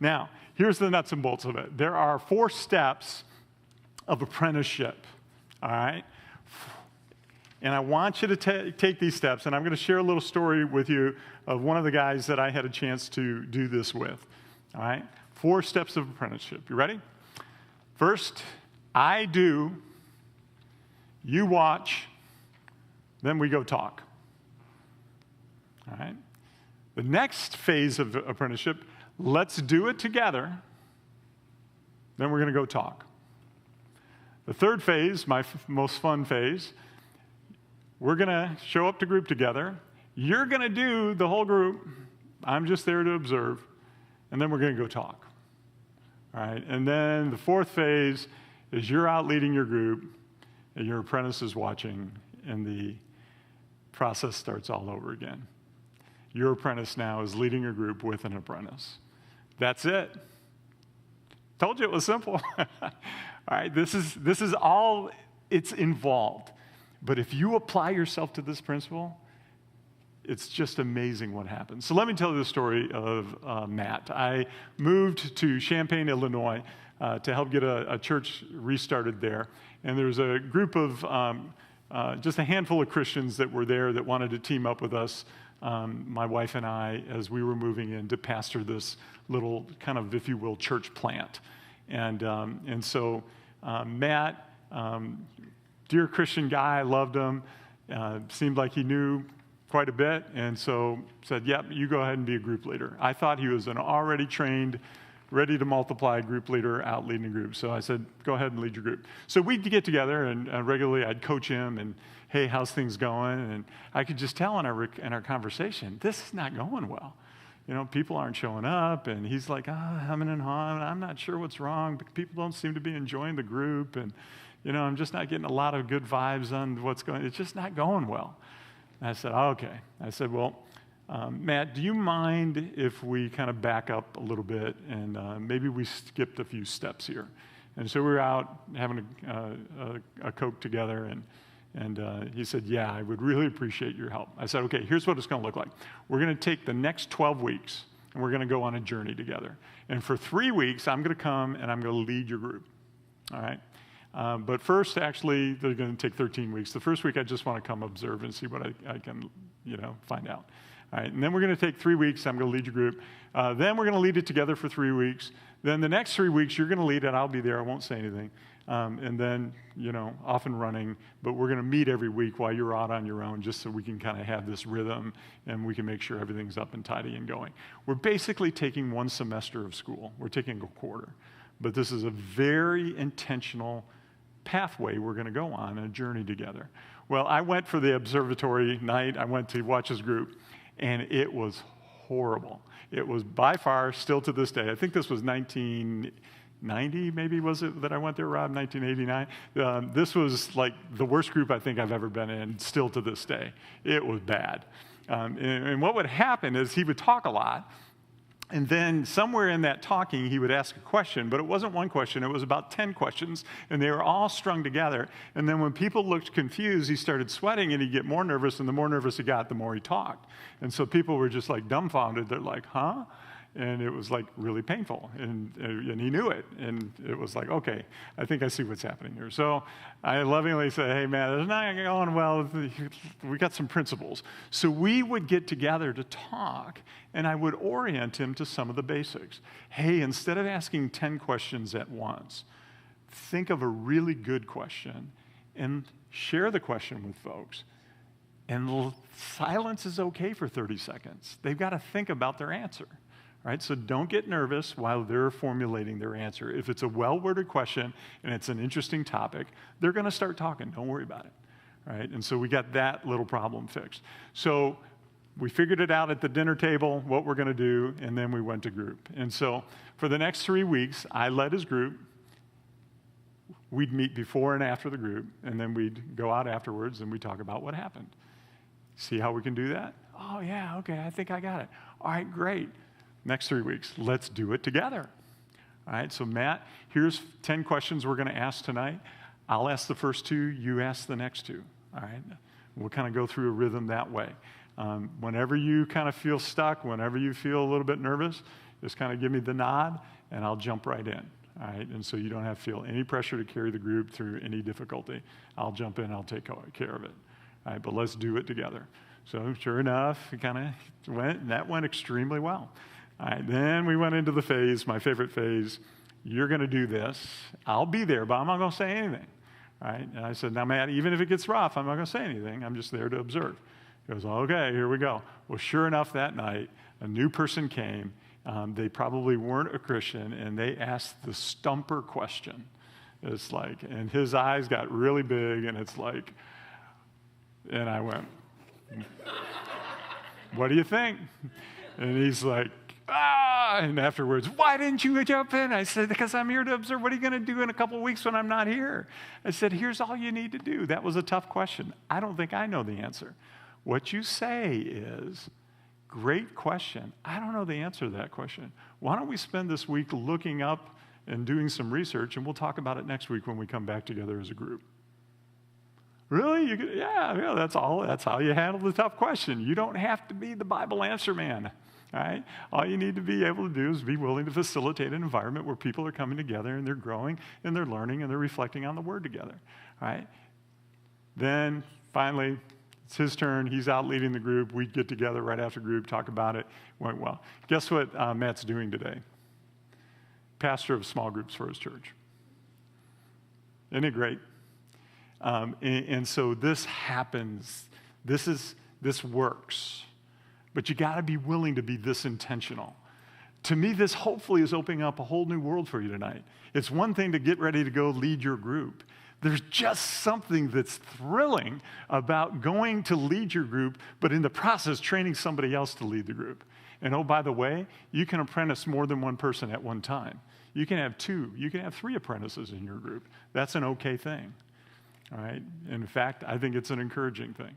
Now, here's the nuts and bolts of it. There are 4 steps of apprenticeship, all right? And I want you to take these steps, and I'm going to share a little story with you of one of the guys that I had a chance to do this with, all right? 4 steps of apprenticeship. You ready? First, I do, you watch, then we go talk, all right? The next phase of apprenticeship, let's do it together, then we're going to go talk. The third phase, my most fun phase, we're going to show up to group together. You're going to do the whole group. I'm just there to observe. And then we're going to go talk. All right? And then the fourth phase is you're out leading your group, and your apprentice is watching, and the process starts all over again. Your apprentice now is leading a group with an apprentice. That's it. Told you it was simple. All right, this is all it's involved. But if you apply yourself to this principle, it's just amazing what happens. So let me tell you the story of Matt. I moved to Champaign, Illinois, to help get a church restarted there. And there was a group of just a handful of Christians that were there that wanted to team up with us, my wife and I, as we were moving in to pastor this little kind of, if you will, church plant. And so Matt, dear Christian guy, I loved him, seemed like he knew quite a bit, and so said, yep, you go ahead and be a group leader. I thought he was an already trained, ready to multiply group leader out leading a group. So I said, go ahead and lead your group. So we'd get together, and regularly I'd coach him, and hey, how's things going? And I could just tell in our conversation, this is not going well. You know, people aren't showing up, and he's like, humming and hawing. I'm not sure what's wrong, but people don't seem to be enjoying the group, and, you know, I'm just not getting a lot of good vibes on what's going on. It's just not going well. And I said, okay. I said, well, Matt, do you mind if we kind of back up a little bit, and maybe we skipped a few steps here? And so we were out having a Coke together, and he said, yeah, I would really appreciate your help. I said, okay, here's what it's going to look like. We're going to take the next 12 weeks, and we're going to go on a journey together. And for 3 weeks, I'm going to come, and I'm going to lead your group, all right? But first, actually, they're going to take 13 weeks. The first week, I just want to come observe and see what I can, find out. All right, and then we're going to take 3 weeks. I'm going to lead your group. Then we're going to lead it together for 3 weeks. Then the next 3 weeks, you're going to lead it. I'll be there. I won't say anything. And then, off and running. But we're going to meet every week while you're out on your own, just so we can kind of have this rhythm and we can make sure everything's up and tidy and going. We're basically taking 1 semester of school. We're taking a quarter. But this is a very intentional pathway we're going to go on a journey together. Well, I went for the observatory night. I went to watch his group, and it was horrible. It was by far, still to this day, I think this was 1990, maybe was it that I went there, Rob, 1989? This was like the worst group I think I've ever been in, still to this day. It was bad. And what would happen is he would talk a lot, and then somewhere in that talking, he would ask a question, but it wasn't one question, it was about 10 questions, and they were all strung together. And then when people looked confused, he started sweating, and he'd get more nervous, and the more nervous he got, the more he talked. And so people were just like dumbfounded. They're like, huh? And it was like really painful, and he knew it, and it was like, okay, I think I see what's happening here. So I lovingly said, hey, man, it's not going well. We got some principles. So we would get together to talk, and I would orient him to some of the basics. Hey, instead of asking 10 questions at once, think of a really good question and share the question with folks. And silence is okay for 30 seconds. They've got to think about their answer. Right? So don't get nervous while they're formulating their answer. If it's a well-worded question and it's an interesting topic, they're going to start talking. Don't worry about it. Right? And so we got that little problem fixed. So we figured it out at the dinner table, what we're going to do, and then we went to group. And so for the next 3 weeks, I led his group. We'd meet before and after the group, and then we'd go out afterwards and we'd talk about what happened. See how we can do that? Oh, yeah, okay, I think I got it. All right, great. Next 3 weeks, let's do it together. All right, so Matt, here's 10 questions we're going to ask tonight. I'll ask the first 2, you ask the next 2. All right, we'll kind of go through a rhythm that way. Whenever you kind of feel stuck, whenever you feel a little bit nervous, Just kind of give me the nod, and I'll jump right in. All right, and so you don't have to feel any pressure to carry the group through any difficulty. I'll jump in, I'll take care of it. All right, but let's do it together. So sure enough, it kind of went, and that went extremely well. All right, then we went into the phase, my favorite phase. You're going to do this. I'll be there, but I'm not going to say anything. All right, and I said, now, Matt, even if it gets rough, I'm not going to say anything. I'm just there to observe. He goes, okay, here we go. Well, sure enough, that night, a new person came. They probably weren't a Christian, and they asked the stumper question. It's like, and his eyes got really big, and it's like, and I went, what do you think? And he's like, and afterwards, why didn't you jump in? I said, because I'm here to observe. What are you going to do in a couple of weeks when I'm not here? I said, here's all you need to do. That was a tough question. I don't think I know the answer. What you say is, great question. I don't know the answer to that question. Why don't we spend this week looking up and doing some research, and we'll talk about it next week when we come back together as a group. Really? Yeah, that's all. That's how you handle the tough question. You don't have to be the Bible answer man. All right? All you need to be able to do is be willing to facilitate an environment where people are coming together and they're growing and they're learning and they're reflecting on the Word together. All right? Then finally, it's his turn. He's out leading the group. We get together right after group, talk about it. Went well. Guess what Matt's doing today? Pastor of small groups for his church. Isn't it great? And so this happens. This works. But you got to be willing to be this intentional. To me, this hopefully is opening up a whole new world for you tonight. It's one thing to get ready to go lead your group. There's just something that's thrilling about going to lead your group, but in the process, training somebody else to lead the group. And oh, by the way, you can apprentice more than one person at one time. You can have 2, you can have 3 apprentices in your group. That's an okay thing. All right? In fact, I think it's an encouraging thing.